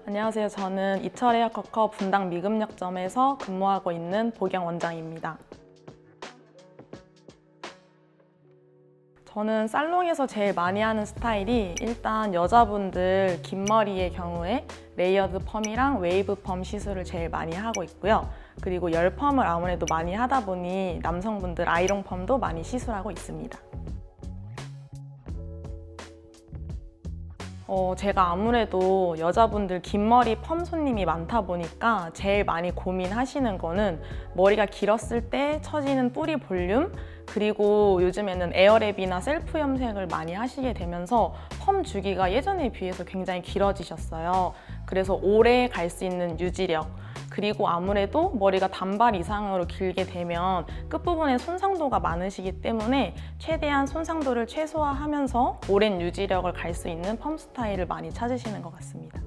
안녕하세요. 저는 이철 헤어커커 분당 미금역점에서 근무하고 있는 보경 원장입니다. 저는 살롱에서 제일 많이 하는 스타일이 일단 여자분들 긴 머리의 경우에 레이어드 펌이랑 웨이브 펌 시술을 제일 많이 하고 있고요. 그리고 열 펌을 아무래도 많이 하다 보니 남성분들 아이롱 펌도 많이 시술하고 있습니다. 제가 아무래도 여자분들 긴 머리 펌 손님이 많다 보니까 제일 많이 고민하시는 거는 머리가 길었을 때 처지는 뿌리 볼륨, 그리고 요즘에는 에어랩이나 셀프 염색을 많이 하시게 되면서 펌 주기가 예전에 비해서 굉장히 길어지셨어요. 그래서 오래 갈 수 있는 유지력, 그리고 아무래도 머리가 단발 이상으로 길게 되면 끝부분에 손상도가 많으시기 때문에 최대한 손상도를 최소화하면서 오랜 유지력을 갈 수 있는 펌 스타일을 많이 찾으시는 것 같습니다.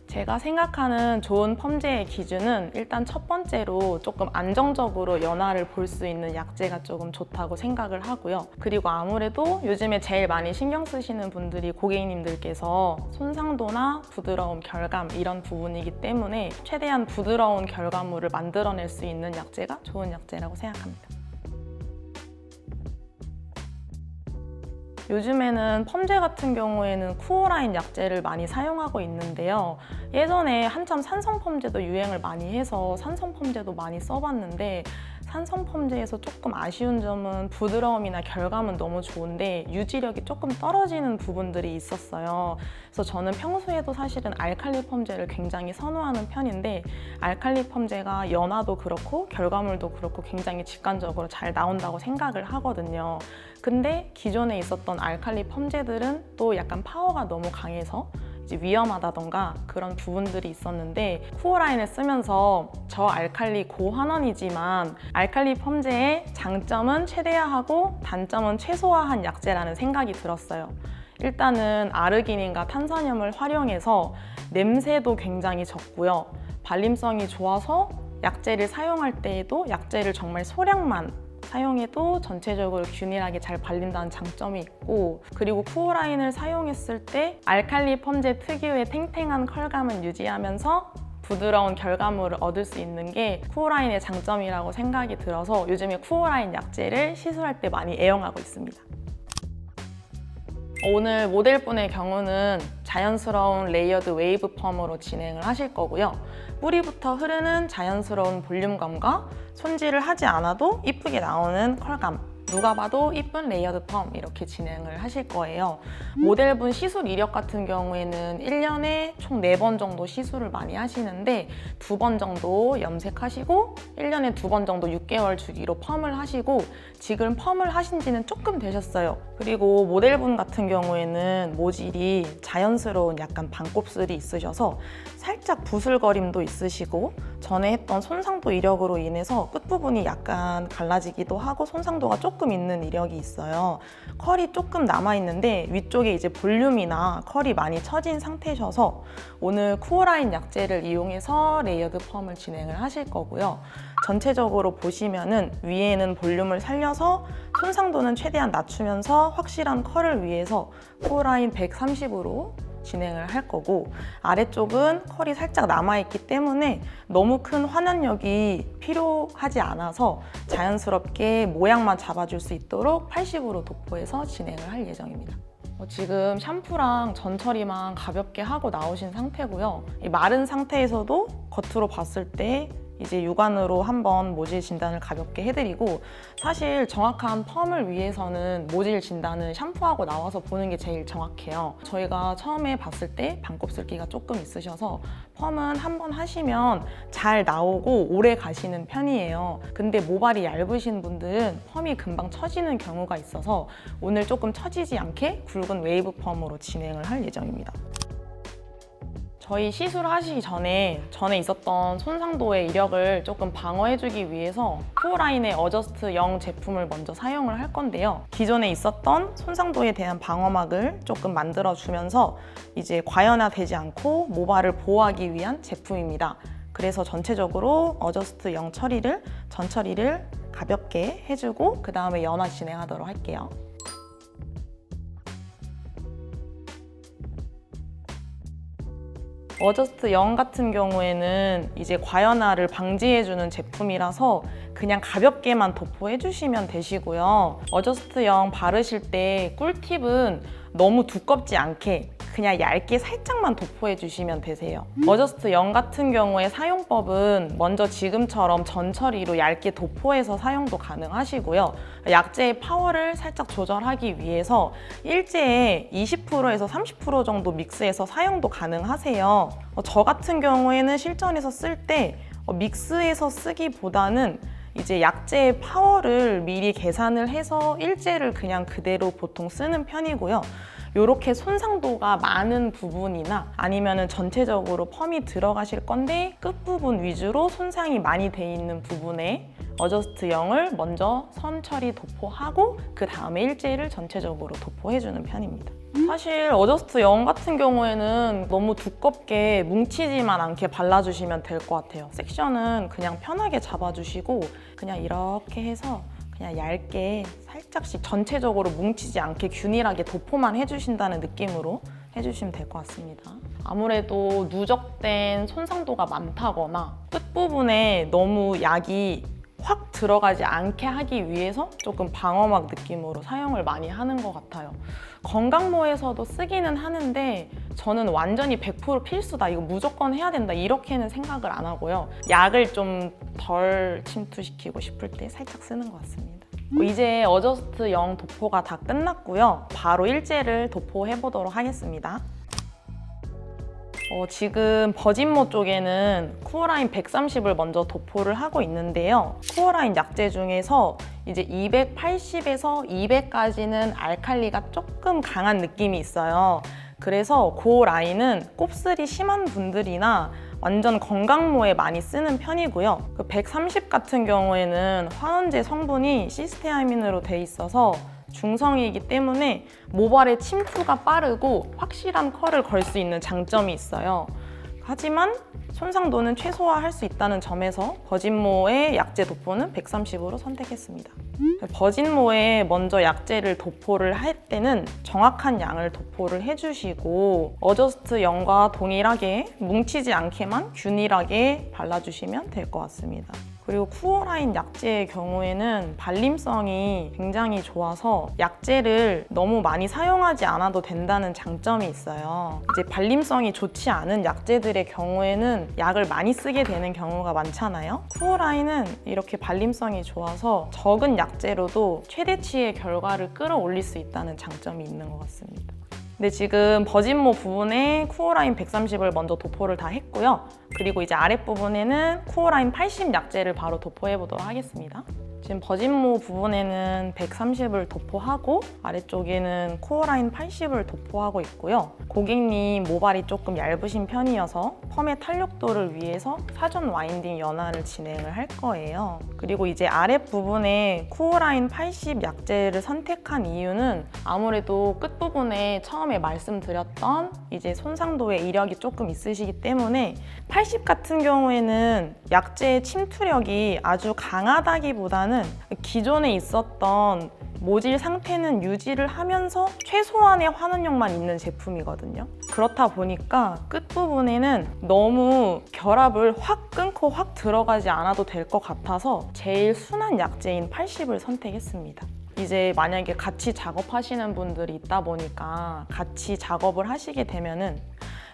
제가 생각하는 좋은 펌제의 기준은 일단 첫 번째로 조금 안정적으로 연화를 볼 수 있는 약제가 조금 좋다고 생각을 하고요. 그리고 아무래도 요즘에 제일 많이 신경 쓰시는 분들이 고객님들께서 손상도나 부드러움, 결감 이런 부분이기 때문에 최대한 부드러운 결과물을 만들어낼 수 있는 약제가 좋은 약제라고 생각합니다. 요즘에는 펌제 같은 경우에는 쿠어라인 약제를 많이 사용하고 있는데요. 예전에 한참 산성 펌제도 유행을 많이 해서 산성 펌제도 많이 써봤는데 산성 펌제에서 조금 아쉬운 점은 부드러움이나 결감은 너무 좋은데 유지력이 조금 떨어지는 부분들이 있었어요. 그래서 저는 평소에도 사실은 알칼리 펌제를 굉장히 선호하는 편인데 알칼리 펌제가 연화도 그렇고 결과물도 그렇고 굉장히 직관적으로 잘 나온다고 생각을 하거든요. 근데 기존에 있었던 알칼리 펌제들은 또 약간 파워가 너무 강해서 이제 위험하다던가 그런 부분들이 있었는데 쿠어라인을 쓰면서 저 알칼리 고환원이지만 알칼리 펌제의 장점은 최대화하고 단점은 최소화한 약제라는 생각이 들었어요. 일단은 아르기닌과 탄산염을 활용해서 냄새도 굉장히 적고요. 발림성이 좋아서 약제를 사용할 때에도 약제를 정말 소량만 사용해도 전체적으로 균일하게 잘 발린다는 장점이 있고, 그리고 쿠어라인을 사용했을 때 알칼리 펌제 특유의 탱탱한 컬감을 유지하면서 부드러운 결과물을 얻을 수 있는 게 쿠어라인의 장점이라고 생각이 들어서 요즘에 쿠어라인 약제를 시술할 때 많이 애용하고 있습니다. 오늘 모델분의 경우는 자연스러운 레이어드 웨이브 펌으로 진행을 하실 거고요. 뿌리부터 흐르는 자연스러운 볼륨감과 손질을 하지 않아도 이쁘게 나오는 컬감, 누가 봐도 이쁜 레이어드 펌 이렇게 진행을 하실 거예요. 모델분 시술 이력 같은 경우에는 1년에 총 4번 정도 시술을 많이 하시는데 2번 정도 염색하시고 1년에 2번 정도 6개월 주기로 펌을 하시고 지금 펌을 하신 지는 조금 되셨어요. 그리고 모델분 같은 경우에는 모질이 자연스러운 약간 반곱슬이 있으셔서 살짝 부슬거림도 있으시고 전에 했던 손상도 이력으로 인해서 끝부분이 약간 갈라지기도 하고 손상도가 조금 있는 이력이 있어요. 컬이 조금 남아있는데 위쪽에 이제 볼륨이나 컬이 많이 처진 상태셔서 오늘 쿠어라인 약제를 이용해서 레이어드 펌을 진행을 하실 거고요. 전체적으로 보시면은 위에는 볼륨을 살려서 손상도는 최대한 낮추면서 확실한 컬을 위해서 쿠어라인 130으로 진행을 할 거고, 아래쪽은 컬이 살짝 남아있기 때문에 너무 큰 환원력이 필요하지 않아서 자연스럽게 모양만 잡아줄 수 있도록 80으로 도포해서 진행을 할 예정입니다. 지금 샴푸랑 전처리만 가볍게 하고 나오신 상태고요. 이 마른 상태에서도 겉으로 봤을 때 이제 육안으로 한번 모질 진단을 가볍게 해드리고, 사실 정확한 펌을 위해서는 모질 진단은 샴푸하고 나와서 보는 게 제일 정확해요. 저희가 처음에 봤을 때 반곱슬기가 조금 있으셔서 펌은 한번 하시면 잘 나오고 오래 가시는 편이에요. 근데 모발이 얇으신 분들은 펌이 금방 처지는 경우가 있어서 오늘 조금 처지지 않게 굵은 웨이브 펌으로 진행을 할 예정입니다. 저희 시술하시기 전에 있었던 손상도의 이력을 조금 방어해주기 위해서 쿠어라인의 어저스트 0 제품을 먼저 사용을 할 건데요. 기존에 있었던 손상도에 대한 방어막을 조금 만들어주면서 이제 과연화되지 않고 모발을 보호하기 위한 제품입니다. 그래서 전체적으로 어저스트 0 처리를, 전 처리를 가볍게 해주고 그 다음에 연화 진행하도록 할게요. 어저스트 0 같은 경우에는 이제 과연화를 방지해주는 제품이라서 그냥 가볍게만 도포해주시면 되시고요. 어저스트 0 바르실 때 꿀팁은 너무 두껍지 않게 그냥 얇게 살짝만 도포해주시면 되세요. 어저스트 0 같은 경우에 사용법은 먼저 지금처럼 전처리로 얇게 도포해서 사용도 가능하시고요. 약재의 파워를 살짝 조절하기 위해서 일제에 20%에서 30% 정도 믹스해서 사용도 가능하세요. 저 같은 경우에는 실전에서 쓸 때 믹스해서 쓰기보다는 이제 약재의 파워를 미리 계산을 해서 일제를 그냥 그대로 보통 쓰는 편이고요. 이렇게 손상도가 많은 부분이나 아니면은 전체적으로 펌이 들어가실 건데 끝부분 위주로 손상이 많이 돼 있는 부분에 어저스트 0을 먼저 선 처리 도포하고 그 다음에 일제를 전체적으로 도포해주는 편입니다. 사실 어저스트 0 같은 경우에는 너무 두껍게 뭉치지만 않게 발라주시면 될 것 같아요. 섹션은 그냥 편하게 잡아주시고 그냥 이렇게 해서 그냥 얇게 살짝씩 전체적으로 뭉치지 않게 균일하게 도포만 해주신다는 느낌으로 해주시면 될 것 같습니다. 아무래도 누적된 손상도가 많다거나 끝부분에 너무 약이 확 들어가지 않게 하기 위해서 조금 방어막 느낌으로 사용을 많이 하는 것 같아요. 건강모에서도 쓰기는 하는데 저는 완전히 100% 필수다, 이거 무조건 해야 된다 이렇게는 생각을 안 하고요. 약을 좀 덜 침투시키고 싶을 때 살짝 쓰는 것 같습니다. 이제 어저스트 0 도포가 다 끝났고요. 바로 일제를 도포해 보도록 하겠습니다. 지금 버진모 쪽에는 쿠어라인 130을 먼저 도포를 하고 있는데요. 쿠어라인 약재 중에서 이제 280에서 200까지는 알칼리가 조금 강한 느낌이 있어요. 그래서 그 라인은 곱슬이 심한 분들이나 완전 건강모에 많이 쓰는 편이고요. 130 같은 경우에는 환원제 성분이 시스테아민으로 돼 있어서 중성이기 때문에 모발의 침투가 빠르고 확실한 컬을 걸 수 있는 장점이 있어요. 하지만 손상도는 최소화할 수 있다는 점에서 버진모의 약재 도포는 130으로 선택했습니다. 버진모에 먼저 약재를 도포를 할 때는 정확한 양을 도포를 해주시고 어저스트 0과 동일하게 뭉치지 않게만 균일하게 발라주시면 될 것 같습니다. 그리고 쿠어라인 약재의 경우에는 발림성이 굉장히 좋아서 약재를 너무 많이 사용하지 않아도 된다는 장점이 있어요. 이제 발림성이 좋지 않은 약재들의 경우에는 약을 많이 쓰게 되는 경우가 많잖아요. 쿠어라인은 이렇게 발림성이 좋아서 적은 약재로도 최대치의 결과를 끌어올릴 수 있다는 장점이 있는 것 같습니다. 근데 지금 버진모 부분에 쿠어라인 130을 먼저 도포를 다 했고요. 그리고 이제 아랫부분에는 쿠어라인 80 약재를 바로 도포해 보도록 하겠습니다. 지금 버진모 부분에는 130을 도포하고 아래쪽에는 쿠어라인 80을 도포하고 있고요. 고객님 모발이 조금 얇으신 편이어서 펌의 탄력도를 위해서 사전 와인딩 연화를 진행을 할 거예요. 그리고 이제 아랫부분에 쿠어라인 80 약재를 선택한 이유는 아무래도 끝부분에 처음에 말씀드렸던 이제 손상도의 이력이 조금 있으시기 때문에 80 같은 경우에는 약재의 침투력이 아주 강하다기보다는 기존에 있었던 모질 상태는 유지를 하면서 최소한의 환원력만 있는 제품이거든요. 그렇다 보니까 끝부분에는 너무 결합을 확 끊고 확 들어가지 않아도 될 것 같아서 제일 순한 약재인 80을 선택했습니다. 이제 만약에 같이 작업하시는 분들이 있다 보니까 같이 작업을 하시게 되면은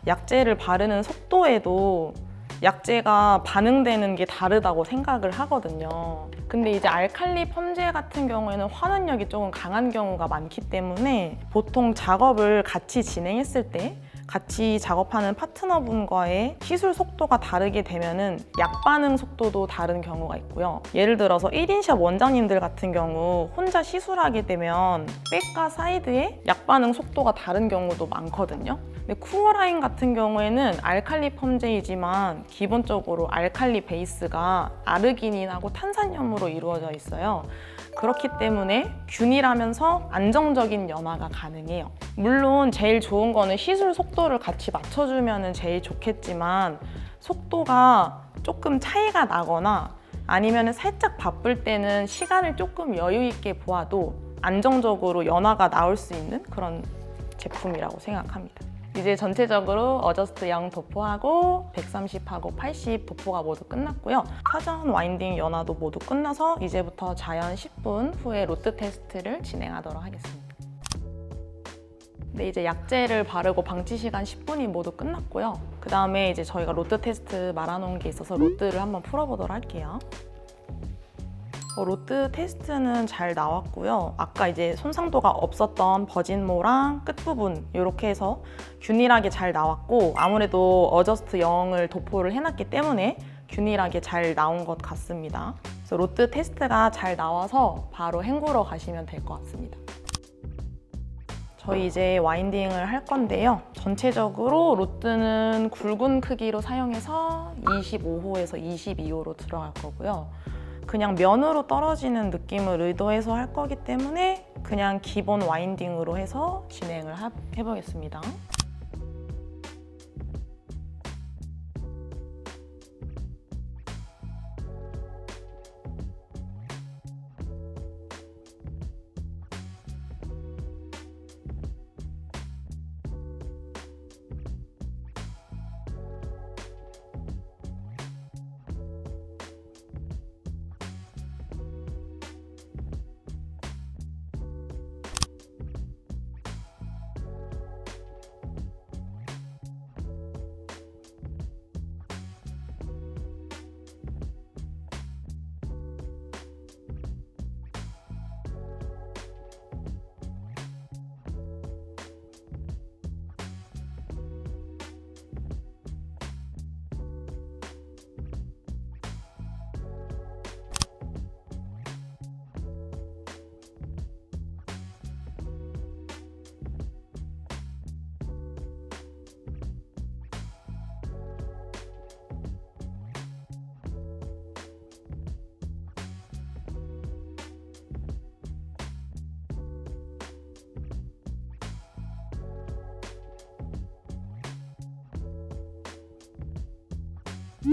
약재를 바르는 속도에도 약재가 반응되는 게 다르다고 생각을 하거든요. 근데 이제 알칼리 펌제 같은 경우에는 환원력이 조금 강한 경우가 많기 때문에 보통 작업을 같이 진행했을 때 같이 작업하는 파트너분과의 시술 속도가 다르게 되면은 약 반응 속도도 다른 경우가 있고요. 예를 들어서 1인샵 원장님들 같은 경우 혼자 시술하게 되면 백과 사이드의 약 반응 속도가 다른 경우도 많거든요. 근데 쿠어라인 같은 경우에는 알칼리 펌제이지만 기본적으로 알칼리 베이스가 아르기닌하고 탄산염으로 이루어져 있어요. 그렇기 때문에 균일하면서 안정적인 연화가 가능해요. 물론 제일 좋은 거는 시술 속도를 같이 맞춰주면 제일 좋겠지만 속도가 조금 차이가 나거나 아니면 살짝 바쁠 때는 시간을 조금 여유 있게 보아도 안정적으로 연화가 나올 수 있는 그런 제품이라고 생각합니다. 이제 전체적으로 어저스트 0 도포하고 130하고 80 도포가 모두 끝났고요. 사전 와인딩 연화도 모두 끝나서 이제부터 자연 10분 후에 로트 테스트를 진행하도록 하겠습니다. 네, 이제 약재를 바르고 방치 시간 10분이 모두 끝났고요. 그 다음에 이제 저희가 로트 테스트 말아놓은 게 있어서 로트를 한번 풀어보도록 할게요. 로트 테스트는 잘 나왔고요. 아까 이제 손상도가 없었던 버진모랑 끝부분 이렇게 해서 균일하게 잘 나왔고, 아무래도 어저스트 0을 도포를 해놨기 때문에 균일하게 잘 나온 것 같습니다. 그래서 로트 테스트가 잘 나와서 바로 헹구러 가시면 될 것 같습니다. 저희 이제 와인딩을 할 건데요. 전체적으로 로트는 굵은 크기로 사용해서 25호에서 22호로 들어갈 거고요. 그냥 면으로 떨어지는 느낌을 의도해서 할 거기 때문에 그냥 기본 와인딩으로 해서 진행을 해보겠습니다.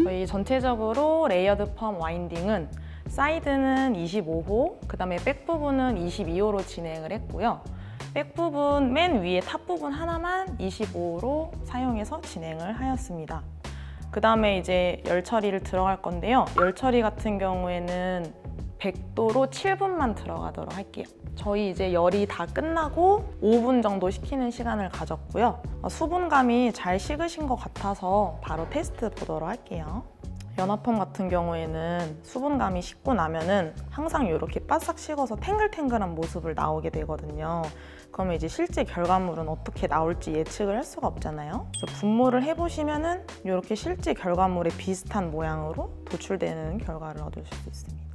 저희 전체적으로 레이어드 펌 와인딩은 사이드는 25호, 그 다음에 백 부분은 22호로 진행을 했고요. 백 부분 맨 위에 탑 부분 하나만 25호로 사용해서 진행을 하였습니다. 그 다음에 이제 열 처리를 들어갈 건데요. 열 처리 같은 경우에는 100도로 7분만 들어가도록 할게요. 저희 이제 열이 다 끝나고 5분 정도 식히는 시간을 가졌고요. 수분감이 잘 식으신 것 같아서 바로 테스트 보도록 할게요. 연화펌 같은 경우에는 수분감이 식고 나면은 항상 이렇게 바싹 식어서 탱글탱글한 모습을 나오게 되거든요. 그러면 이제 실제 결과물은 어떻게 나올지 예측을 할 수가 없잖아요. 그래서 분모를 해보시면은 이렇게 실제 결과물에 비슷한 모양으로 도출되는 결과를 얻으실 수 있습니다.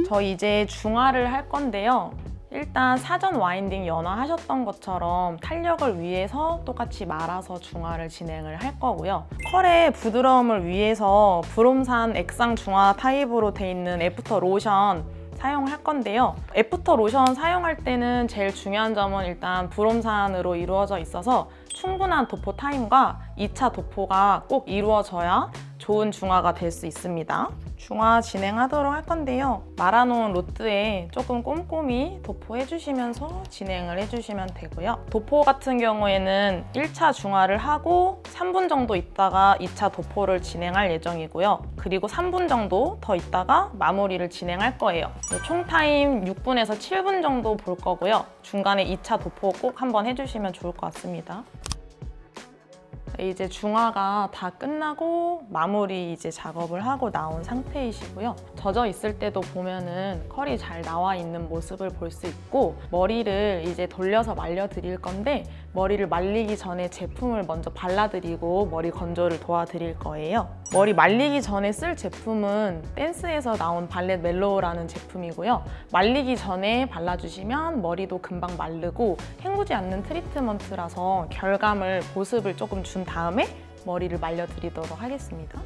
저희 이제 중화를 할 건데요. 일단 사전 와인딩 연화하셨던 것처럼 탄력을 위해서 똑같이 말아서 중화를 진행을 할 거고요. 컬의 부드러움을 위해서 브롬산 액상 중화 타입으로 돼 있는 애프터 로션 사용할 건데요. 애프터 로션 사용할 때는 제일 중요한 점은 일단 브롬산으로 이루어져 있어서 충분한 도포 타임과 2차 도포가 꼭 이루어져야 좋은 중화가 될 수 있습니다. 중화 진행하도록 할 건데요. 말아놓은 로트에 조금 꼼꼼히 도포해주시면서 진행을 해주시면 되고요. 도포 같은 경우에는 1차 중화를 하고 3분 정도 있다가 2차 도포를 진행할 예정이고요. 그리고 3분 정도 더 있다가 마무리를 진행할 거예요. 총 타임 6분에서 7분 정도 볼 거고요. 중간에 2차 도포 꼭 한번 해주시면 좋을 것 같습니다. 이제 중화가 다 끝나고 마무리 이제 작업을 하고 나온 상태이시고요. 젖어 있을 때도 보면은 컬이 잘 나와 있는 모습을 볼 수 있고, 머리를 이제 돌려서 말려 드릴 건데 머리를 말리기 전에 제품을 먼저 발라드리고 머리 건조를 도와드릴 거예요. 머리 말리기 전에 쓸 제품은 댄스에서 나온 발렛 멜로우라는 제품이고요. 말리기 전에 발라주시면 머리도 금방 마르고 헹구지 않는 트리트먼트라서 결감을, 보습을 조금 준 다음에 머리를 말려드리도록 하겠습니다.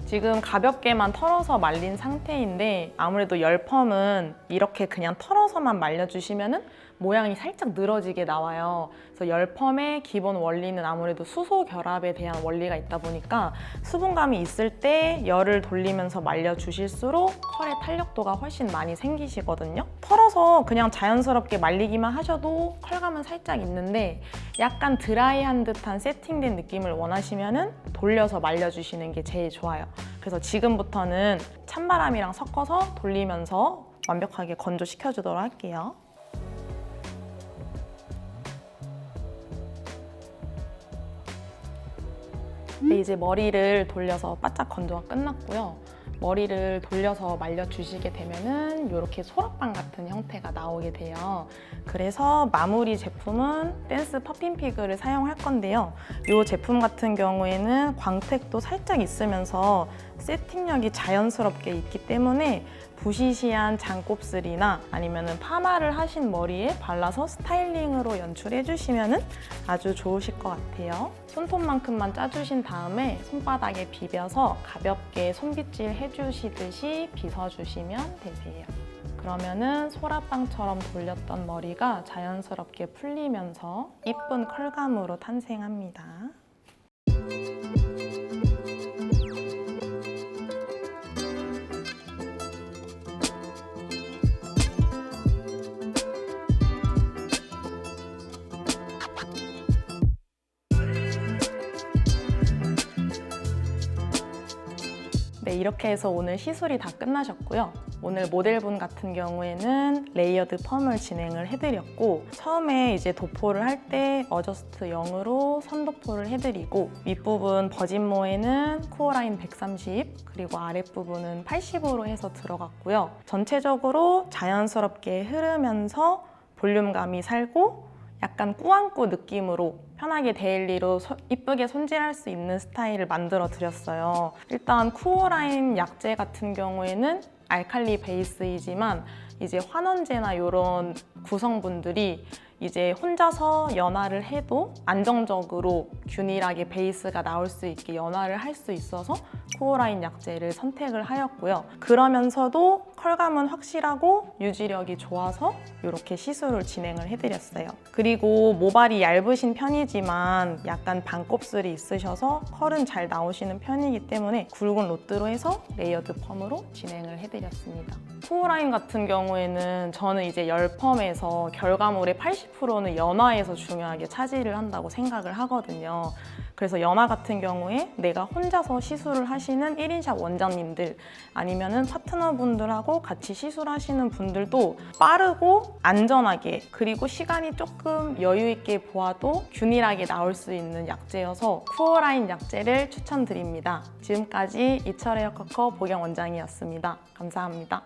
지금 가볍게만 털어서 말린 상태인데 아무래도 열펌은 이렇게 그냥 털어서만 말려주시면 모양이 살짝 늘어지게 나와요. 그래서 열펌의 기본 원리는 아무래도 수소 결합에 대한 원리가 있다 보니까 수분감이 있을 때 열을 돌리면서 말려주실수록 컬의 탄력도가 훨씬 많이 생기시거든요. 털어서 그냥 자연스럽게 말리기만 하셔도 컬감은 살짝 있는데 약간 드라이한 듯한 세팅된 느낌을 원하시면은 돌려서 말려주시는 게 제일 좋아요. 그래서 지금부터는 찬바람이랑 섞어서 돌리면서 완벽하게 건조시켜주도록 할게요. 네, 이제 머리를 돌려서 바짝 건조가 끝났고요. 머리를 돌려서 말려주시게 되면은 이렇게 소라빵 같은 형태가 나오게 돼요. 그래서 마무리 제품은 댄스 퍼핀피그를 사용할 건데요. 이 제품 같은 경우에는 광택도 살짝 있으면서 세팅력이 자연스럽게 있기 때문에 부시시한 장곱슬이나 아니면 파마를 하신 머리에 발라서 스타일링으로 연출해 주시면 아주 좋으실 것 같아요. 손톱만큼만 짜주신 다음에 손바닥에 비벼서 가볍게 손빗질 해주시듯이 빗어주시면 되세요. 그러면은 소라빵처럼 돌렸던 머리가 자연스럽게 풀리면서 이쁜 컬감으로 탄생합니다. 네, 이렇게 해서 오늘 시술이 다 끝나셨고요. 오늘 모델분 같은 경우에는 레이어드 펌을 진행을 해드렸고 처음에 이제 도포를 할 때 어저스트 0으로 선도포를 해드리고 윗부분 버진모에는 코어라인 130 그리고 아랫부분은 80으로 해서 들어갔고요. 전체적으로 자연스럽게 흐르면서 볼륨감이 살고 약간 꾸안꾸 느낌으로 편하게 데일리로 이쁘게 손질할 수 있는 스타일을 만들어 드렸어요. 일단 쿠어라인 약제 같은 경우에는 알칼리 베이스이지만 이제 환원제나 이런 구성분들이 이제 혼자서 연화를 해도 안정적으로 균일하게 베이스가 나올 수 있게 연화를 할 수 있어서 쿠어라인 약제를 선택을 하였고요. 그러면서도 컬감은 확실하고 유지력이 좋아서 이렇게 시술을 진행을 해드렸어요. 그리고 모발이 얇으신 편이지만 약간 반곱슬이 있으셔서 컬은 잘 나오시는 편이기 때문에 굵은 롯드로 해서 레이어드 펌으로 진행을 해드렸습니다. 쿠어라인 같은 경우에는 저는 이제 열펌에서 결과물의 80%는 연화에서 중요하게 차지를 한다고 생각을 하거든요. 그래서 연화 같은 경우에 내가 혼자서 시술을 하시는 1인샵 원장님들 아니면은 파트너분들하고 같이 시술하시는 분들도 빠르고 안전하게 그리고 시간이 조금 여유 있게 보아도 균일하게 나올 수 있는 약제여서 쿠어라인 약제를 추천드립니다. 지금까지 이철 헤어커커 보경 원장이었습니다. 감사합니다.